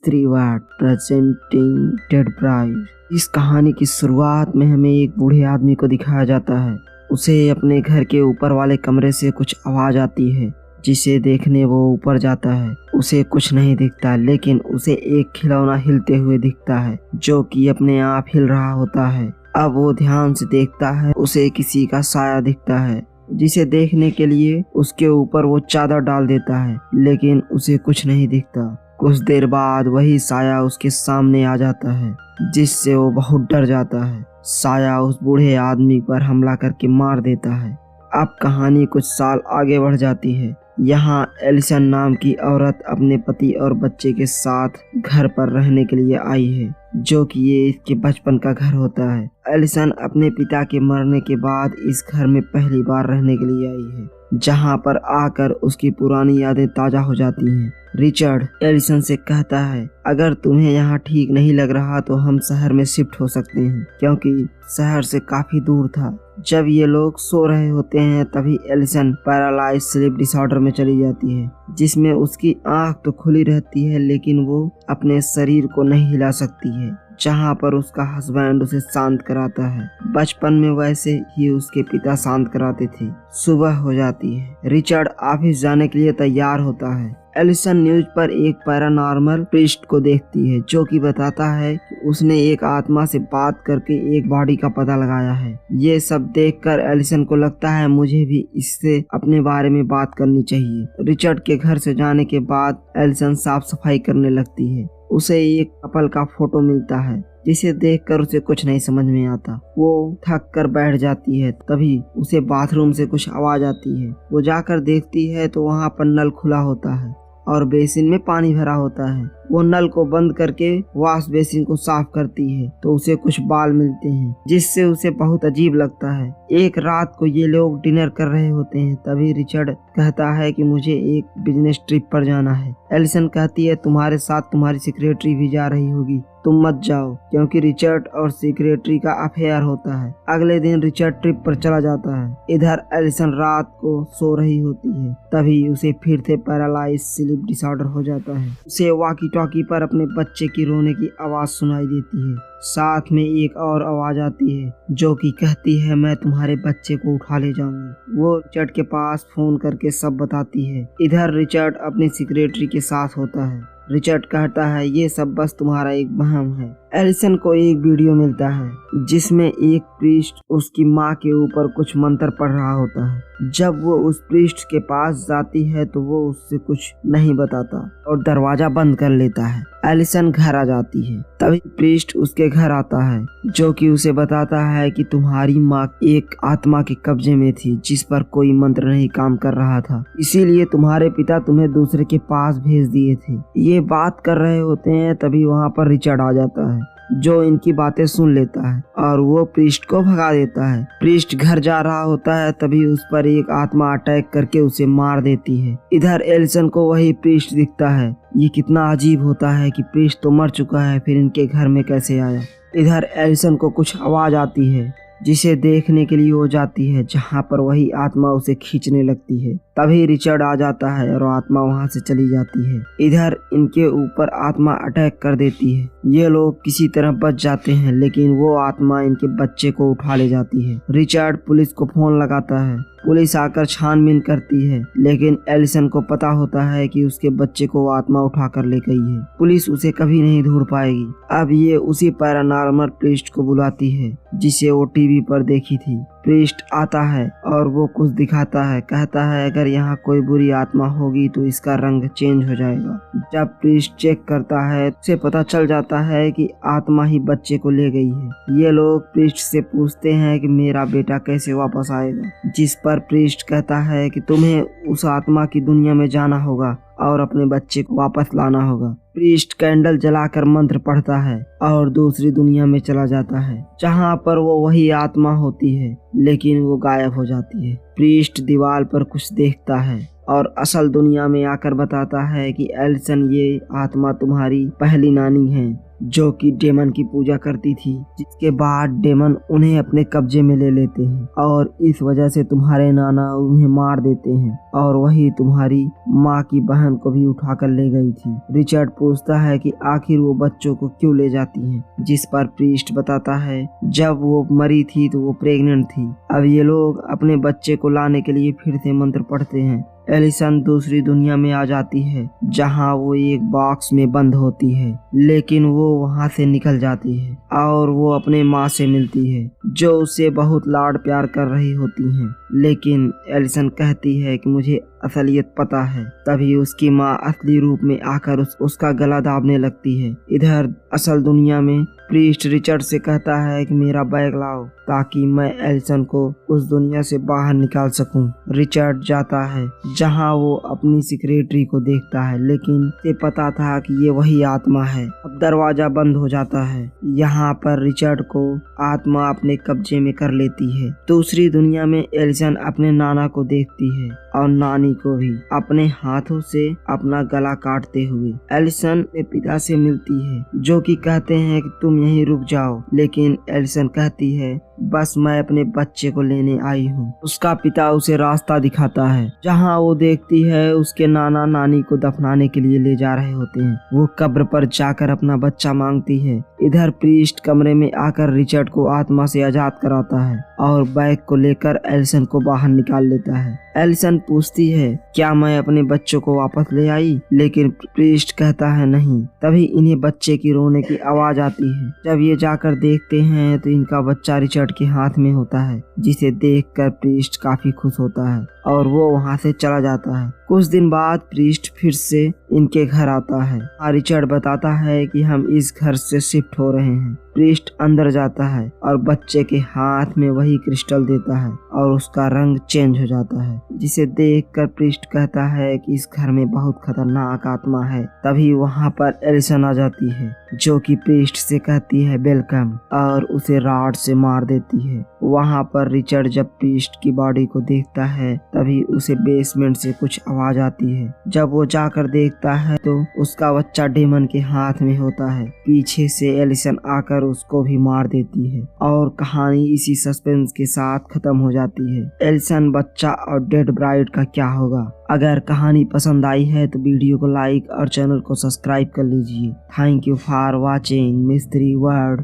स्त्रीवाद presenting dead bride. इस कहानी की शुरुआत में हमें एक बूढ़े आदमी को दिखाया जाता है। उसे अपने घर के ऊपर वाले कमरे से कुछ आवाज आती है, जिसे देखने वो ऊपर जाता है। उसे कुछ नहीं दिखता, लेकिन उसे एक खिलौना हिलते हुए दिखता है जो कि अपने आप हिल रहा होता है। अब वो ध्यान से देखता है, उसे किसी का साया दिखता है, जिसे देखने के लिए उसके ऊपर वो चादर डाल देता है, लेकिन उसे कुछ नहीं दिखता। कुछ देर बाद वही साया उसके सामने आ जाता है, जिससे वो बहुत डर जाता है। साया उस बूढ़े आदमी पर हमला करके मार देता है। अब कहानी कुछ साल आगे बढ़ जाती है। यहाँ एलिसन नाम की औरत अपने पति और बच्चे के साथ घर पर रहने के लिए आई है, जो कि ये इसके बचपन का घर होता है। एलिसन अपने पिता के मरने के बाद इस घर में पहली बार रहने के लिए आई है, जहाँ पर आकर उसकी पुरानी यादें ताजा हो जाती हैं। रिचर्ड एलिसन से कहता है, अगर तुम्हें यहाँ ठीक नहीं लग रहा तो हम शहर में शिफ्ट हो सकते हैं, क्योंकि शहर से काफी दूर था। जब ये लोग सो रहे होते हैं तभी एलिसन पैरालाइज स्लीप डिसऑर्डर में चली जाती है, जिसमें उसकी आंख तो खुली रहती है, लेकिन वो अपने शरीर को नहीं हिला सकती है, जहाँ पर उसका हस्बैंड उसे शांत कराता है। बचपन में वैसे ही उसके पिता शांत कराते थे। सुबह हो जाती है। रिचर्ड ऑफिस जाने के लिए तैयार होता है। एलिसन न्यूज पर एक पैरानॉर्मल प्रीस्ट को देखती है, जो कि बताता है कि उसने एक आत्मा से बात करके एक बॉडी का पता लगाया है। ये सब देखकर एलिसन को लगता है मुझे भी इससे अपने बारे में बात करनी चाहिए। रिचर्ड के घर से जाने के बाद एलिसन साफ सफाई करने लगती है। उसे एक कपल का फोटो मिलता है, जिसे देखकर उसे कुछ नहीं समझ में आता। वो थक कर बैठ जाती है। तभी उसे बाथरूम से कुछ आवाज आती है। वो जाकर देखती है तो वहाँ पर नल खुला होता है और बेसिन में पानी भरा होता है। वो नल को बंद करके वॉश बेसिन को साफ करती है तो उसे कुछ बाल मिलते हैं, जिससे उसे बहुत अजीब लगता है। एक रात को ये लोग डिनर कर रहे होते हैं। तभी रिचर्ड कहता है कि मुझे एक बिजनेस ट्रिप पर जाना है। एलिसन कहती है तुम्हारे साथ तुम्हारी सेक्रेटरी भी जा रही होगी, तुम मत जाओ, क्योंकि रिचर्ड और सेक्रेटरी का अफेयर होता है। अगले दिन रिचर्ड ट्रिप पर चला जाता है। इधर एलिसन रात को सो रही होती है। तभी उसे फिर से पैरालाइज स्लीप डिसऑर्डर हो जाता है। उसे वॉकी टॉकी पर अपने बच्चे की रोने की आवाज सुनाई देती है। साथ में एक और आवाज आती है जो कि कहती है मैं तुम्हारे बच्चे को उठा ले जाऊंगी। वो रिचर्ड के पास फोन करके सब बताती है। इधर रिचर्ड अपनी सेक्रेटरी के साथ होता है। रिचर्ड कहता है ये सब बस तुम्हारा एक वहम है। एलिसन को एक वीडियो मिलता है जिसमें एक प्रीस्ट उसकी माँ के ऊपर कुछ मंत्र पढ़ रहा होता है। जब वो उस प्रीस्ट के पास जाती है तो वो उससे कुछ नहीं बताता और दरवाजा बंद कर लेता है। एलिसन घर आ जाती है। तभी प्रीस्ट उसके घर आता है, जो कि उसे बताता है कि तुम्हारी माँ एक आत्मा के कब्जे में थी, जिस पर कोई मंत्र नहीं काम कर रहा था, इसीलिए तुम्हारे पिता तुम्हें दूसरे के पास भेज दिए थे। ये बात कर रहे होते हैं तभी वहाँ पर रिचर्ड आ जाता है, जो इनकी बातें सुन लेता है और वो प्रीस्ट को भगा देता है। प्रीस्ट घर जा रहा होता है तभी उस पर एक आत्मा अटैक करके उसे मार देती है। इधर एलिसन को वही प्रीस्ट दिखता है। ये कितना अजीब होता है कि प्रीस्ट तो मर चुका है, फिर इनके घर में कैसे आया। इधर एलिसन को कुछ आवाज आती है, जिसे देखने के लिए वो जाती है, जहाँ पर वही आत्मा उसे खींचने लगती है। तभी रिचर्ड आ जाता है और आत्मा वहाँ से चली जाती है। इधर इनके ऊपर आत्मा अटैक कर देती है। ये लोग किसी तरह बच जाते हैं, लेकिन वो आत्मा इनके बच्चे को उठा ले जाती है। रिचर्ड पुलिस को फोन लगाता है। पुलिस आकर छानबीन करती है, लेकिन एलिसन को पता होता है कि उसके बच्चे को आत्मा उठा कर ले गई है। पुलिस उसे कभी नहीं ढूंढ पाएगी। अब ये उसी पैरानॉर्मल प्रीस्ट को बुलाती है, जिसे वो टीवी पर देखी थी। प्रीस्ट आता है और वो कुछ दिखाता है। कहता है अगर यहाँ कोई बुरी आत्मा होगी तो इसका रंग चेंज हो जाएगा। जब प्रीस्ट चेक करता है उसे पता चल जाता है कि आत्मा ही बच्चे को ले गई है। ये लोग प्रीस्ट से पूछते हैं कि मेरा बेटा कैसे वापस आएगा, जिस पर प्रीस्ट कहता है कि तुम्हें उस आत्मा की दुनिया में जाना होगा और अपने बच्चे को वापस लाना होगा। प्रीस्ट कैंडल जलाकर मंत्र पढ़ता है और दूसरी दुनिया में चला जाता है, जहाँ पर वो वही आत्मा होती है, लेकिन वो गायब हो जाती है। प्रीस्ट दीवार पर कुछ देखता है और असल दुनिया में आकर बताता है कि एलिसन, ये आत्मा तुम्हारी पहली नानी है जो कि डेमन की पूजा करती थी, जिसके बाद डेमन उन्हें अपने कब्जे में ले लेते हैं और इस वजह से तुम्हारे नाना उन्हें मार देते हैं और वही तुम्हारी माँ की बहन को भी उठाकर ले गई थी। रिचर्ड पूछता है कि आखिर वो बच्चों को क्यों ले जाती हैं, जिस पर प्रीस्ट बताता है जब वो मरी थी तो वो प्रेग्नेंट थी। अब ये लोग अपने बच्चे को लाने के लिए फिर से मंत्र पढ़ते हैं। एलिसन दूसरी दुनिया में आ जाती है जहां वो एक बॉक्स में बंद होती है, लेकिन वो वहां से निकल जाती है और वो अपने माँ से मिलती है जो उसे बहुत लाड प्यार कर रही होती हैं। लेकिन एलिसन कहती है कि मुझे असलियत पता है। तभी उसकी माँ असली रूप में आकर उसका गला दाबने लगती है। इधर असल दुनिया में प्रीस्ट रिचर्ड से कहता है कि मेरा बैग लाओ ताकि मैं एलिसन को उस दुनिया से बाहर निकाल सकूं। रिचर्ड जाता है जहां वो अपनी सेक्रेटरी को देखता है, लेकिन उसे पता था कि ये वही आत्मा है। अब दरवाजा बंद हो जाता है। यहाँ पर रिचर्ड को आत्मा अपने कब्जे में कर लेती है। दूसरी दुनिया में एलिसन अपने नाना को देखती है और नानी को भी अपने हाथों से अपना गला काटते हुए। एलिसन अपने पिता से मिलती है जो कि कहते हैं कि तुम यहीं रुक जाओ, लेकिन एलिसन कहती है बस मैं अपने बच्चे को लेने आई हूँ। उसका पिता उसे रास्ता दिखाता है जहाँ वो देखती है उसके नाना नानी को दफनाने के लिए ले जा रहे होते हैं। वो कब्र पर जाकर अपना बच्चा मांगती है। इधर प्रीस्ट कमरे में आकर रिचर्ड को आत्मा से आजाद कराता है और बैग को लेकर एलिसन को बाहर निकाल लेता है। एलिसन पूछती है क्या मैं अपने बच्चों को वापस ले आई, लेकिन प्रीस्ट कहता है नहीं। तभी इन्हें बच्चे की रोने की आवाज आती है। जब ये जाकर देखते हैं तो इनका बच्चा रिचर्ड के हाथ में होता है, जिसे देखकर प्रीस्ट काफी खुश होता है और वो वहाँ से चला जाता है। कुछ दिन बाद प्रीस्ट फिर से इनके घर आता है और रिचर्ड बताता है कि हम इस घर से शिफ्ट हो रहे हैं। प्रीस्ट अंदर जाता है और बच्चे के हाथ में वही क्रिस्टल देता है और उसका रंग चेंज हो जाता है, जिसे देखकर प्रीस्ट कहता है कि इस घर में बहुत खतरनाक आत्मा है। तभी वहाँ पर एलिसन आ जाती है जो कि प्रीस्ट से कहती है वेलकम और उसे रॉड से मार देती है। वहाँ पर रिचर्ड जब प्रीस्ट की बॉडी को देखता है तभी उसे बेसमेंट से कुछ आवाज आती है। जब वो जाकर देखता है तो उसका बच्चा डेमन के हाथ में होता है। पीछे से एलिसन आकर उसको भी मार देती है और कहानी इसी सस्पेंस के साथ खत्म हो जाती है। एलिसन, बच्चा और डेड ब्राइड का क्या होगा? अगर कहानी पसंद आई है तो वीडियो को लाइक और चैनल को सब्सक्राइब कर लीजिए। Thank you for watching mystery world.